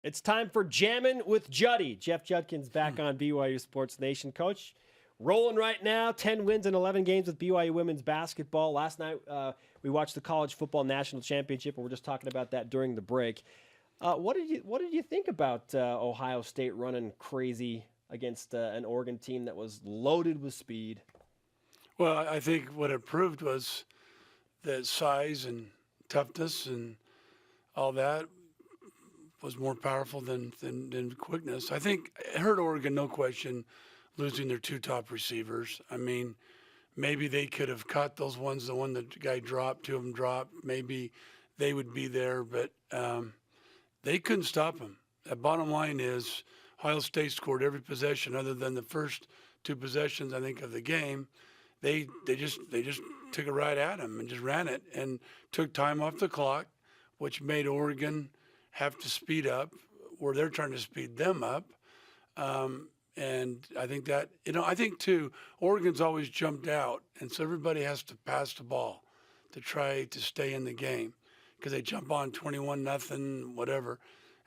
It's time for Jammin' with Juddy. Jeff Judkins back on BYU Sports Nation. Coach, rolling right now, 10 wins in 11 games with BYU women's basketball. Last night, we watched the College Football National Championship, and we're just talking about that during the break. What did you think about Ohio State running crazy against an Oregon team that was loaded with speed? Well, I think what it proved was that size and toughness and all that was more powerful than quickness. I think it hurt Oregon, no question, losing their two top receivers. I mean, maybe they could have caught those ones, the one the guy dropped, two of them dropped. Maybe they would be there, but they couldn't stop them. The bottom line is Ohio State scored every possession other than the first two possessions, I think, of the game. They just took it right at them and just ran it and took time off the clock, which made Oregon have to speed up where they're trying to speed them up. And I think that, I think too, Oregon's always jumped out. And so everybody has to pass the ball to try to stay in the game because they jump on 21-0, whatever.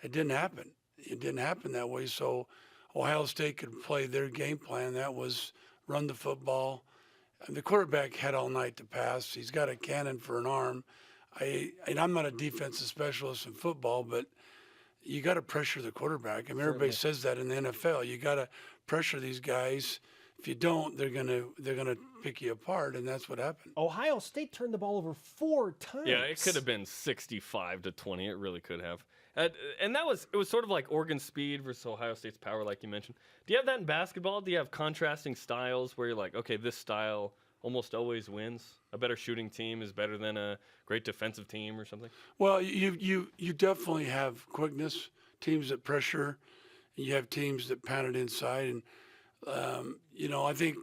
It didn't happen. It didn't happen that way. So Ohio State could play their game plan. That was run the football. And the quarterback had all night to pass. He's got a cannon for an arm. And I'm not a defensive specialist in football, but you got to pressure the quarterback. I mean, everybody says that in the NFL. You got to pressure these guys. If you don't, they're gonna pick you apart, and that's what happened. Ohio State turned the ball over 4 times. Yeah, it could have been 65-20. It really could have. And it was sort of like Oregon's speed versus Ohio State's power, like you mentioned. Do you have that in basketball? Do you have contrasting styles where you're like, okay, this style almost always wins? A better shooting team is better than a great defensive team or something? Well, you definitely have quickness, teams that pressure, and you have teams that pound it inside. And, I think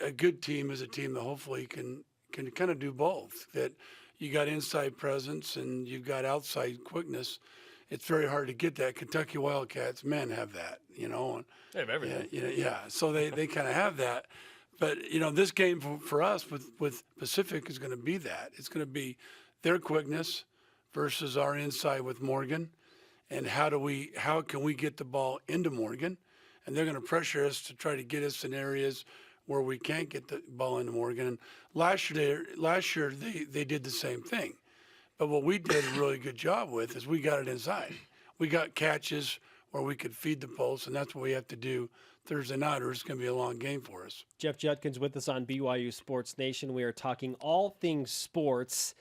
a good team is a team that hopefully can kind of do both, that you got inside presence and you've got outside quickness. It's very hard to get that. Kentucky Wildcats, men have that, They have everything. Yeah. So they kind of have that. But, this game for us with Pacific is going to be that. It's going to be their quickness versus our inside with Morgan. And how can we get the ball into Morgan? And they're going to pressure us to try to get us in areas where we can't get the ball into Morgan. And last year they did the same thing. But what we did a really good job with is we got it inside. We got catches where we could feed the post, and that's what we have to do Thursday night, or it's going to be a long game for us. Jeff Judkins with us on BYU Sports Nation. We are talking all things sports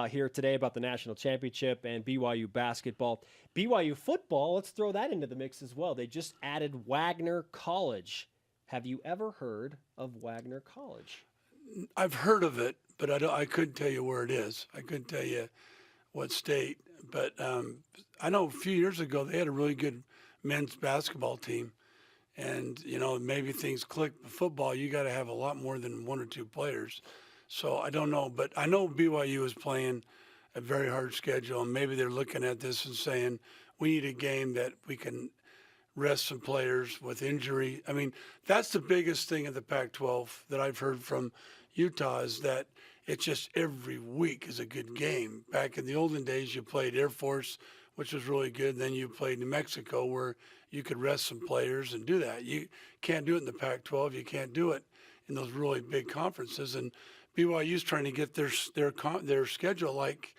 here today about the national championship and BYU basketball. BYU football, let's throw that into the mix as well. They just added Wagner College. Have you ever heard of Wagner College? I've heard of it, but I couldn't tell you where it is. I couldn't tell you what state. But I know a few years ago they had a really good men's basketball team. And, maybe things click. But football, you got to have a lot more than one or two players. So I don't know. But I know BYU is playing a very hard schedule. And maybe they're looking at this and saying, we need a game that we can rest some players with injury. I mean, that's the biggest thing in the Pac-12 that I've heard from Utah is that it's just every week is a good game. Back in the olden days, you played Air Force, which was really good. Then you played New Mexico where you could rest some players and do that. You can't do it in the Pac-12. You can't do it in those really big conferences. And BYU's trying to get their schedule like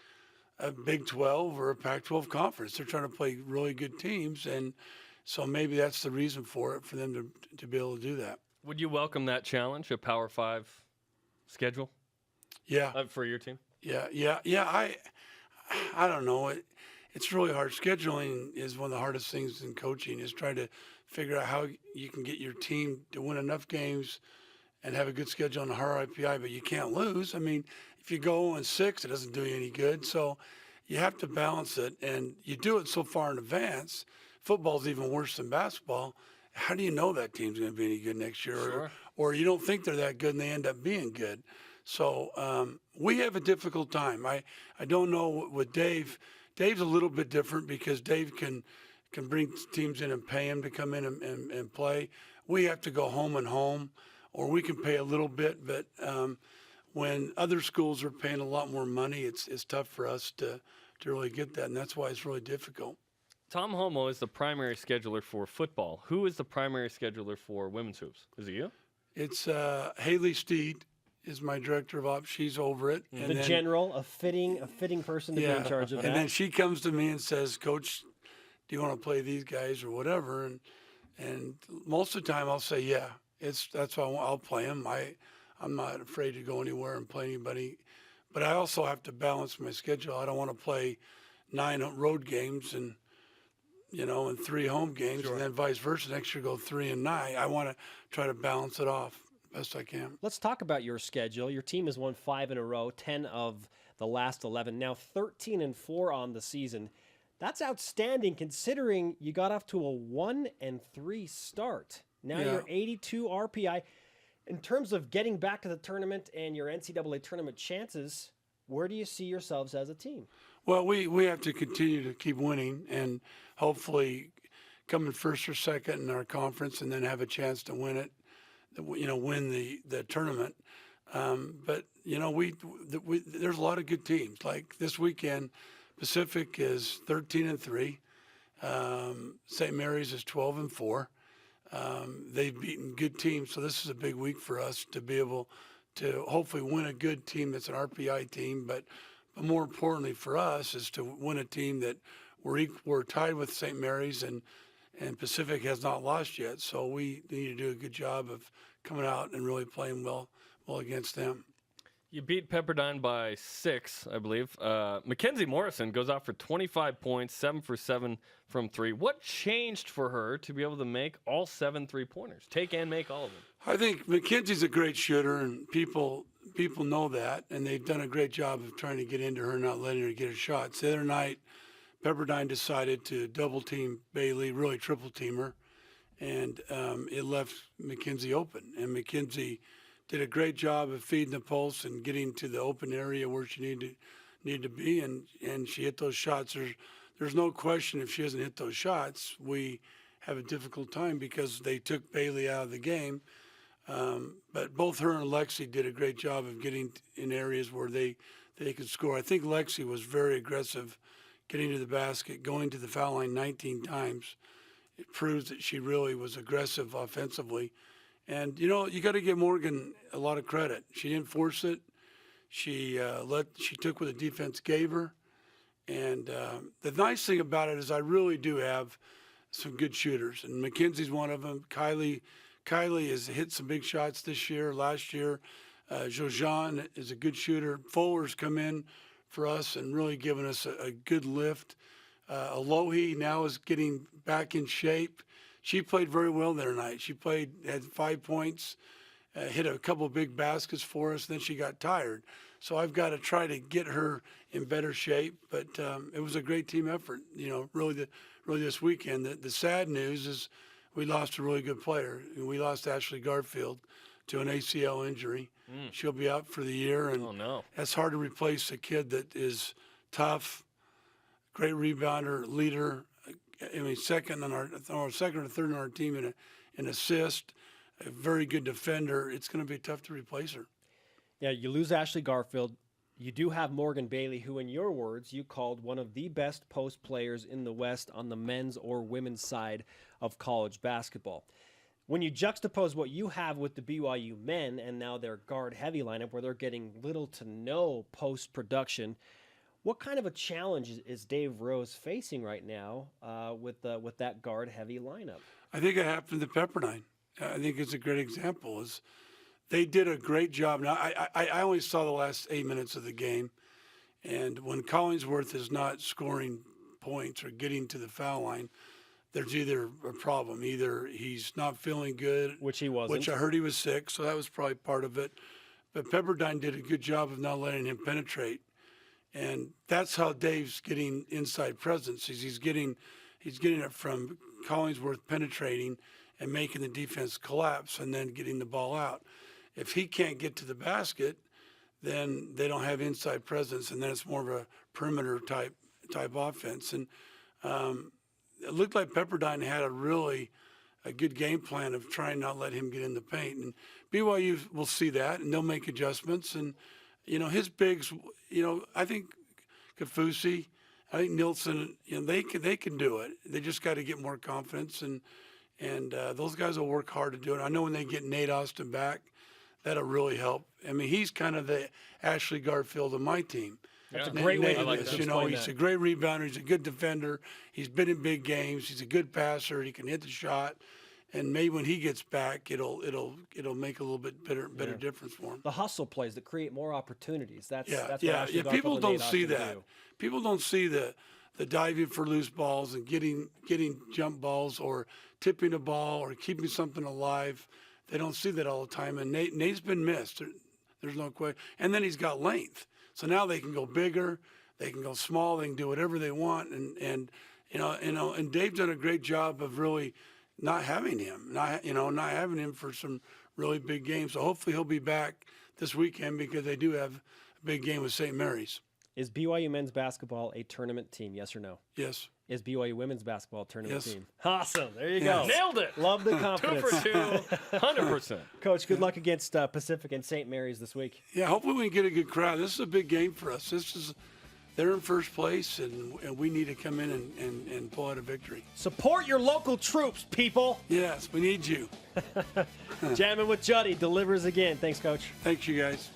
a Big 12 or a Pac-12 conference. They're trying to play really good teams, and so maybe that's the reason for it, for them to be able to do that. Would you welcome that challenge, a Power 5 schedule? Yeah. For your team? Yeah. I don't know. It's really hard. Scheduling is one of the hardest things in coaching, is trying to figure out how you can get your team to win enough games and have a good schedule on the RIPI, but you can't lose. I mean, if you go 0-6, it doesn't do you any good. So you have to balance it, and you do it so far in advance. Football's even worse than basketball. How do you know that team's going to be any good next year? Sure. Or you don't think they're that good and they end up being good. So we have a difficult time. I don't know with Dave. Dave's a little bit different because Dave can bring teams in and pay them to come in and play. We have to go home and home, or we can pay a little bit. But when other schools are paying a lot more money, it's tough for us to really get that, and that's why it's really difficult. Tom Homo is the primary scheduler for football. Who is the primary scheduler for women's hoops? Is it you? It's Haley Steed is my director of ops. She's over it. The general, a fitting person to be in charge of that. And then she comes to me and says, Coach, do you want to play these guys or whatever? And most of the time I'll say, yeah, that's why I'll play them. I'm not afraid to go anywhere and play anybody. But I also have to balance my schedule. I don't want to play 9 road games and 3 home games, and then vice versa. Next year go 3 and 9. I want to try to balance it off best I can. Let's talk about your schedule. Your team has won 5 in a row, 10 of the last 11, now 13-4 on the season. That's outstanding considering you got off to a 1-3 start. Now you're 82 RPI. In terms of getting back to the tournament and your NCAA tournament chances, where do you see yourselves as a team? Well, we have to continue to keep winning and hopefully come in first or second in our conference and then have a chance to win it, win the tournament. But there's a lot of good teams. Like this weekend, Pacific is 13-3. St. Mary's is 12-4. They've beaten good teams, so this is a big week for us to be able to hopefully win a good team that's an RPI team, but more importantly for us is to win a team that we're tied with St. Mary's and Pacific has not lost yet. So we need to do a good job of coming out and really playing well against them. You beat Pepperdine by 6, I believe. Mackenzie Morrison goes out for 25 points, 7 for 7 from 3. What changed for her to be able to make all 7 3-pointers? Take and make all of them. I think Mackenzie's a great shooter, and people know that, and they've done a great job of trying to get into her, not letting her get her shots. The other night, Pepperdine decided to double team Bailey, really triple team her, and it left Mackenzie open. And Mackenzie did a great job of feeding the pulse and getting to the open area where she needed to be, and she hit those shots. There's no question if she doesn't hit those shots, we have a difficult time because they took Bailey out of the game. But both her and Lexi did a great job of getting in areas where they could score. I think Lexi was very aggressive getting to the basket, going to the foul line 19 times. It proves that she really was aggressive offensively. And, you got to give Morgan a lot of credit. She didn't force it. She took what the defense gave her. And the nice thing about it is I really do have some good shooters. And Mackenzie's one of them. Kylie has hit some big shots this year. Last year, Jojan is a good shooter. Fuller's come in for us and really given us a good lift. Alohi now is getting back in shape. She played very well there tonight. She had 5 points, hit a couple of big baskets for us, then she got tired. So I've got to try to get her in better shape. But it was a great team effort, really this weekend. The sad news is we lost a really good player. We lost Ashley Garfield to an ACL injury. She'll be out for the year. And that's hard to replace a kid that is tough, great rebounder, leader. Second or third on our team in assist, a very good defender. It's going to be tough to replace her. Yeah, you lose Ashley Garfield. You do have Morgan Bailey, who, in your words, you called one of the best post players in the West on the men's or women's side of college basketball. When you juxtapose what you have with the BYU men and now their guard-heavy lineup, where they're getting little to no post-production, what kind of a challenge is Dave Rose facing right now with that guard-heavy lineup? I think it happened to Pepperdine. I think it's a great example. They did a great job. Now, I only saw the last 8 minutes of the game, and when Collingsworth is not scoring points or getting to the foul line, there's either a problem. Either he's not feeling good, which he wasn't. Which I heard he was sick, so that was probably part of it. But Pepperdine did a good job of not letting him penetrate. And that's how Dave's getting inside presence. He's getting it from Collingsworth penetrating and making the defense collapse and then getting the ball out. If he can't get to the basket, then they don't have inside presence, and then it's more of a perimeter type offense. And it looked like Pepperdine had a good game plan of trying not let him get in the paint. And BYU will see that, and they'll make adjustments. And his bigs, I think Kafusi I think Nielsen, they can do it. They just got to get more confidence, and those guys will work hard to do it. I know when they get Nate Austin back, that'll really help. I mean, he's kind of the Ashley Garfield of my team. That's a great way to like do it. that. He's a great rebounder. He's a good defender. He's been in big games. He's a good passer. He can hit the shot. And maybe when he gets back, it'll make a little bit better difference for him. The hustle plays that create more opportunities. That's what yeah. Ashley People Garfield and don't Nate see Austin that. do. People don't see the diving for loose balls and getting jump balls or tipping a ball or keeping something alive. They don't see that all the time. And Nate's been missed. There's no question. And then he's got length. So now they can go bigger, they can go small, they can do whatever they want. And Dave's done a great job of really not having him, not having him for some really big games. So hopefully he'll be back this weekend because they do have a big game with St. Mary's. Is BYU men's basketball a tournament team? Yes or no? Yes. Is BYU women's basketball a tournament Yes. team? Awesome. There you Yes. go. Nailed it. Love the 2 confidence. for 2, 100%. Coach, good luck against Pacific and St. Mary's this week. Yeah, hopefully we can get a good crowd. This is a big game for us. They're in first place, and we need to come in and pull out a victory. Support your local troops, people. Yes, we need you. Jamming with Juddy delivers again. Thanks, Coach. Thanks, you guys.